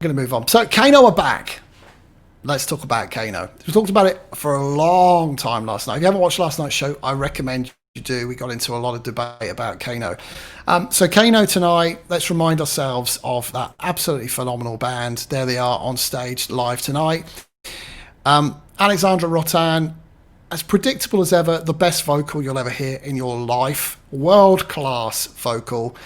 going to move on. So KEIINO are back. Let's talk about KEIINO. We talked about it for a long time last night. If you haven't watched last night's show, I recommend you do. We got into a lot of debate about KEIINO. So KEIINO tonight, let's remind ourselves of that absolutely phenomenal band. There they are on stage live tonight. Alexandra Rotan, as predictable as ever, the best vocal you'll ever hear in your life. World-class vocal.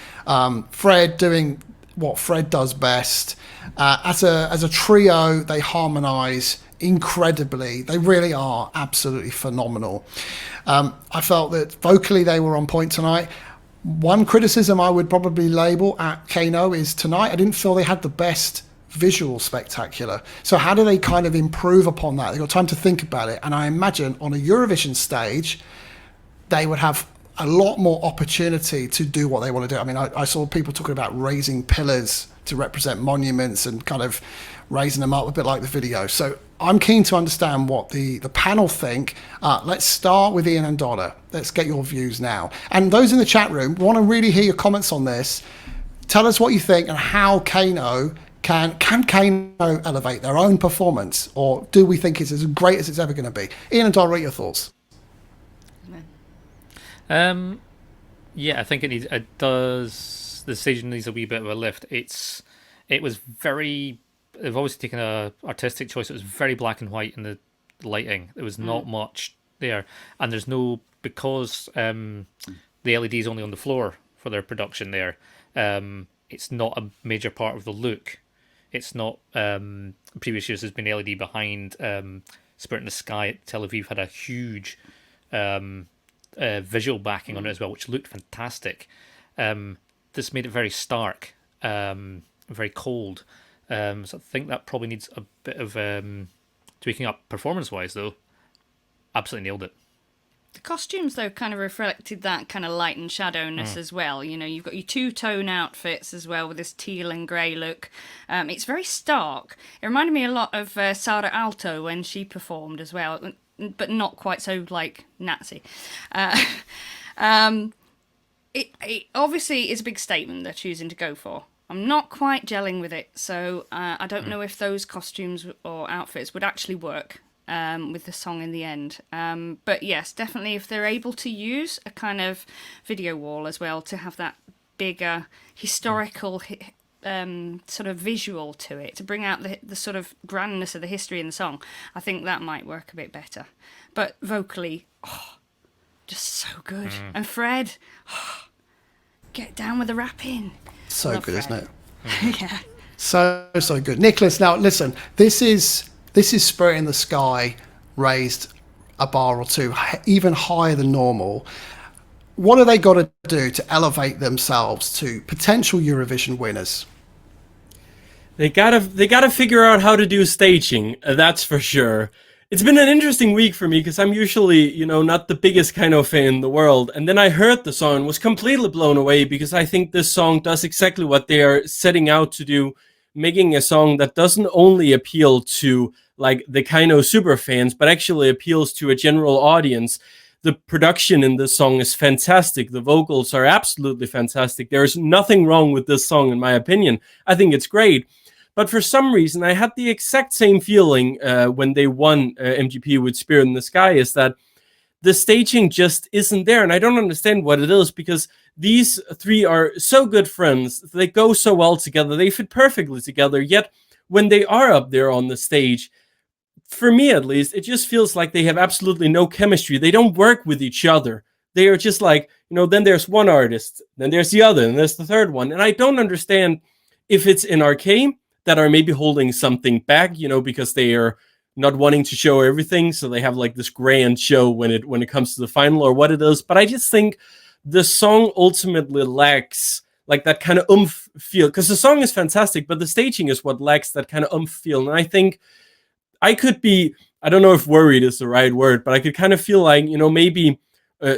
Fred doing what Fred does best. As a trio, they harmonise incredibly. They really are absolutely phenomenal. I felt that vocally they were on point tonight. One criticism I would probably label at KEIINO is tonight I didn't feel they had the best visual spectacular. So how do they kind of improve upon that? They've got time to think about it. And I imagine on a Eurovision stage, they would have a lot more opportunity to do what they want to do. I mean, I saw people talking about raising pillars to represent monuments and kind of raising them up a bit like the video. So I'm keen to understand what the panel think. Let's start with Ian and Donna. Let's get your views now. And those in the chat room, want to really hear your comments on this. Tell us what you think and how KEIINO can KEIINO elevate their own performance, or do we think it's as great as it's ever going to be? Ian and Donna, what are your thoughts? Yeah, I think it does. The stage needs a wee bit of a lift. It was very. They've always taken a artistic choice. It was very black and white in the lighting. There was not much there, and there's no, because the LED is only on the floor for their production there. It's not a major part of the look. It's not. Previous years there's been LED behind. Spirit in the Sky at Tel Aviv had a huge visual backing on it as well, which looked fantastic. This made it very stark, very cold. So I think that probably needs a bit of tweaking up performance-wise, though. Absolutely nailed it. The costumes, though, kind of reflected that kind of light and shadowness as well. You know, you've got your two-tone outfits as well with this teal and grey look. It's very stark. It reminded me a lot of Sara Alto when she performed as well, but not quite so, like, Nazi. It obviously is a big statement they're choosing to go for. I'm not quite gelling with it, so I don't know if those costumes or outfits would actually work with the song in the end. But yes, definitely if they're able to use a kind of video wall as well to have that bigger historical sort of visual to it, to bring out the sort of grandness of the history in the song, I think that might work a bit better. But vocally, just so good. And Fred, get down with the rapping. So good, isn't it? Yeah. So good. Nicholas, now listen, this is Spirit in the Sky raised a bar or two, even higher than normal. What have they got to do to elevate themselves to potential Eurovision winners? They gotta figure out how to do staging, that's for sure. It's been an interesting week for me because I'm usually, not the biggest KEIINO fan in the world. And then I heard the song and was completely blown away because I think this song does exactly what they are setting out to do, making a song that doesn't only appeal to like the KEIINO super fans, but actually appeals to a general audience. The production in this song is fantastic. The vocals are absolutely fantastic. There's nothing wrong with this song, in my opinion. I think it's great. But for some reason, I had the exact same feeling when they won MGP with Spirit in the Sky, is that the staging just isn't there. And I don't understand what it is, because these three are so good friends. They go so well together. They fit perfectly together. Yet when they are up there on the stage, for me at least, it just feels like they have absolutely no chemistry. They don't work with each other. They are just like, then there's one artist, then there's the other, and there's the third one. And I don't understand if it's in Arcane that are maybe holding something back, because they are not wanting to show everything, so they have like this grand show when it comes to the final, or what it is. But I just think the song ultimately lacks like that kind of oomph feel, because the song is fantastic, but the staging is what lacks that kind of oomph feel. And I think I could be, I don't know if worried is the right word, but I could kind of feel like, maybe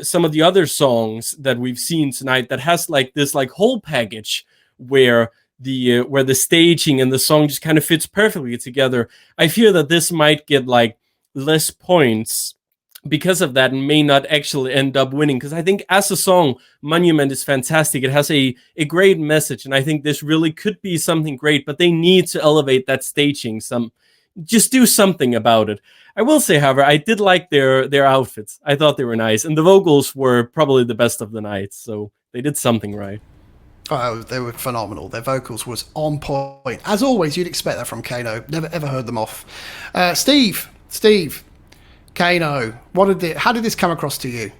some of the other songs that we've seen tonight that has like this like whole package where the staging and the song just kind of fits perfectly together. I fear that this might get like less points because of that may not actually end up winning. Because I think as a song, Monument is fantastic. It has a great message, and I think this really could be something great, but they need to elevate that staging just do something about it. I will say, however, I did like their outfits. I thought they were nice, and the vocals were probably the best of the night, so they did something right. Oh, they were phenomenal. Their vocals was on point. As always, you'd expect that from KEIINO. Never ever heard them off. Steve, KEIINO, how did this come across to you?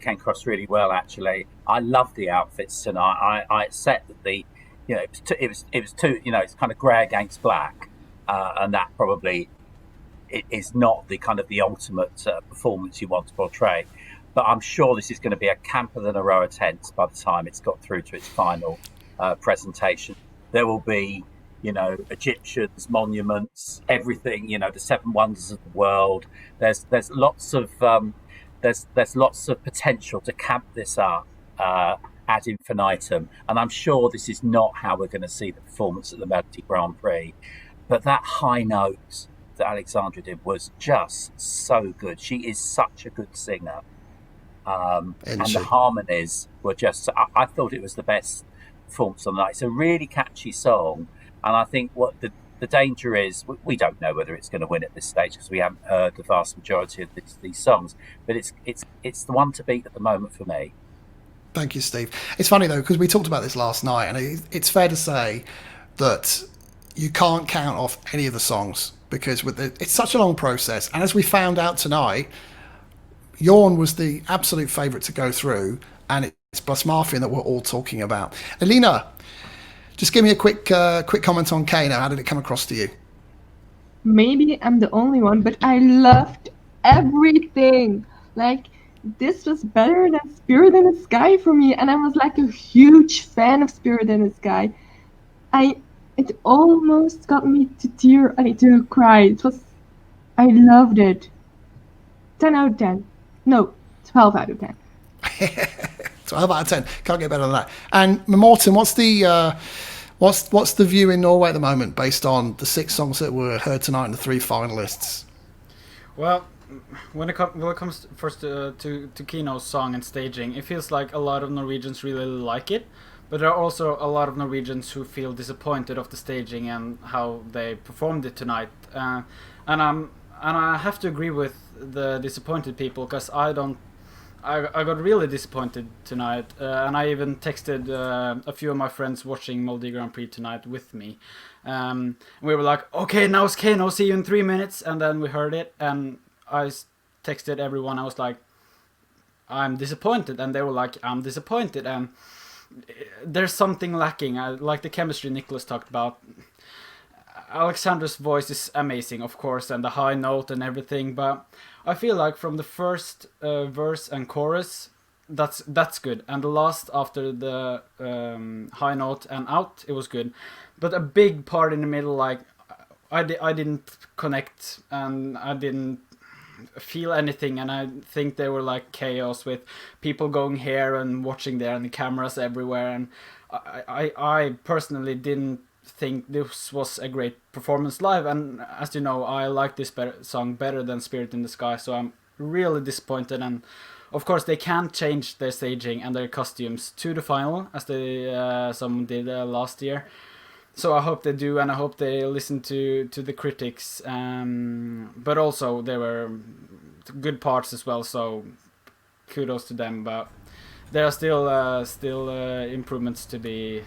Came across really well, actually. I love the outfits tonight. I accept that it was too, it's kind of grey against black, and that probably is not the kind of the ultimate performance you want to portray. But I'm sure this is going to be a camper than a row of tents by the time it's got through to its final presentation. There will be, Egyptians, monuments, everything. The seven wonders of the world. There's lots of there's lots of potential to camp this up ad infinitum, and I'm sure this is not how we're going to see the performance at the Melodi Grand Prix. But that high note that Alexandra did was just so good. She is such a good singer. And the harmonies were just, I thought it was the best performance on the night. It's a really catchy song, and I think what the danger is, we don't know whether it's going to win at this stage because we haven't heard the vast majority of these songs, but it's the one to beat at the moment for me. Thank you, Steve. It's funny though, because we talked about this last night, and it's fair to say that you can't count off any of the songs because it's such a long process, and as we found out tonight, Jorn was the absolute favourite to go through, and it's Blasmarfian that we're all talking about. Elina, just give me a quick comment on KEIINO. How did it come across to you? Maybe I'm the only one, but I loved everything. Like, this was better than Spirit in the Sky for me, and I was like a huge fan of Spirit in the Sky. It almost got me to cry. I loved it. 10 out of 10. No, 12 out of 10. 12 out of 10. Can't get better than that. And Morten, what's the view in Norway at the moment based on the 6 songs that were heard tonight and the 3 finalists? Well, when it comes first to KEIINO's song and staging, it feels like a lot of Norwegians really like it, but there are also a lot of Norwegians who feel disappointed of the staging and how they performed it tonight. And I have to agree with the disappointed people, because I got really disappointed tonight, and I even texted a few of my friends watching Melodi Grand Prix tonight with me. We were like, okay, now it's KEIINO, see you in 3 minutes, and then we heard it, and I texted everyone. I was like, I'm disappointed, and they were like, I'm disappointed, and there's something lacking. I like the chemistry Nicholas talked about. Alexandra's voice is amazing, of course, and the high note and everything, but I feel like from the first verse and chorus, that's good, and the last after the high note and out, it was good, but a big part in the middle, like I didn't connect, and I didn't feel anything, and I think they were like chaos with people going here and watching there and the cameras everywhere, and I personally didn't think this was a great performance live, and as you know, I like this song better than Spirit in the Sky, so I'm really disappointed. And of course they can't change their staging and their costumes to the final as they some did last year, so I hope they do, and I hope they listen to the critics, but also there were good parts as well, so kudos to them, but there are still improvements to be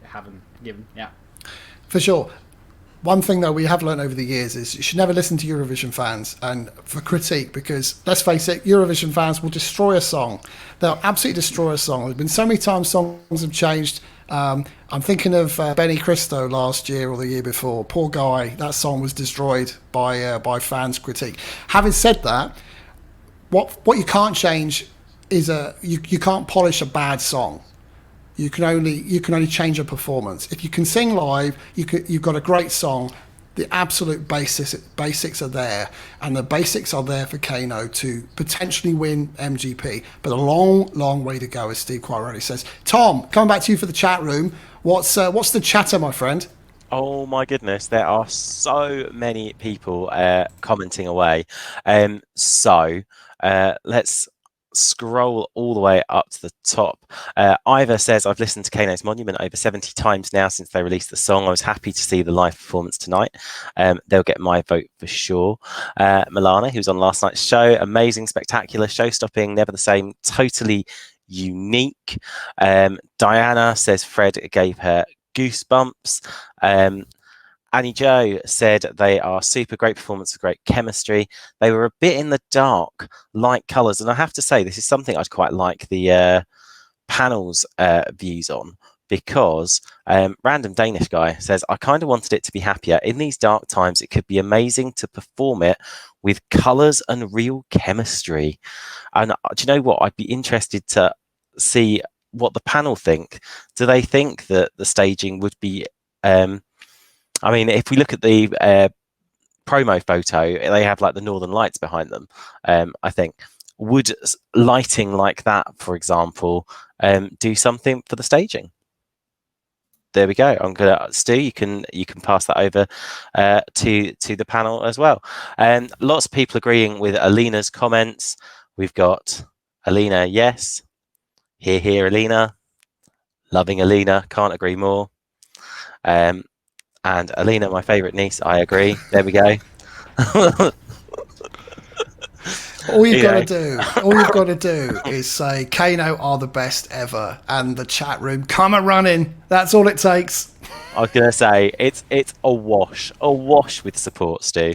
haven't given. For sure. One thing though we have learned over the years is you should never listen to Eurovision fans and for critique, because let's face it, Eurovision fans will destroy a song. They'll absolutely destroy a song. There's been so many times songs have changed. I'm thinking of Benny Cristo last year or the year before. Poor guy, that song was destroyed by fans' critique. Having said that, what you can't change is you can't polish a bad song. You can only change a performance. If you can sing live, you've got a great song. The absolute basics are there, and the basics are there for KEIINO to potentially win MGP. But a long way to go, as Steve quite rightly says. Tom, coming back to you for the chat room. What's the chatter, my friend? Oh my goodness, there are so many people commenting away. Let's scroll all the way up to the top. Ivor says, I've listened to KEIINO's Monument over 70 times now since they released the song. I was happy to see the live performance tonight. They'll get my vote for sure. Milana, who's on last night's show, amazing, spectacular, show-stopping, never the same, totally unique. Diana says Fred gave her goosebumps. Annie Joe said they are super, great performance, great chemistry. They were a bit in the dark, light colours, and I have to say this is something I'd quite like the panel's views on, because random Danish guy says, I kind of wanted it to be happier. In these dark times, it could be amazing to perform it with colours and real chemistry. And do you know what? I'd be interested to see what the panel think. Do they think that the staging would be I mean, if we look at the promo photo, they have like the Northern Lights behind them. I think would lighting like that, for example, do something for the staging? There we go. I'm gonna, Stu, you can pass that over to the panel as well. And lots of people agreeing with Alina's comments. We've got Alina, yes. Here, Alina. Loving Alina, can't agree more. And Alina, my favourite niece, I agree. There we go. All you've got to do is say KEIINO are the best ever, and the chat room come a running. That's all it takes. I was gonna say it's a wash with support, Stu.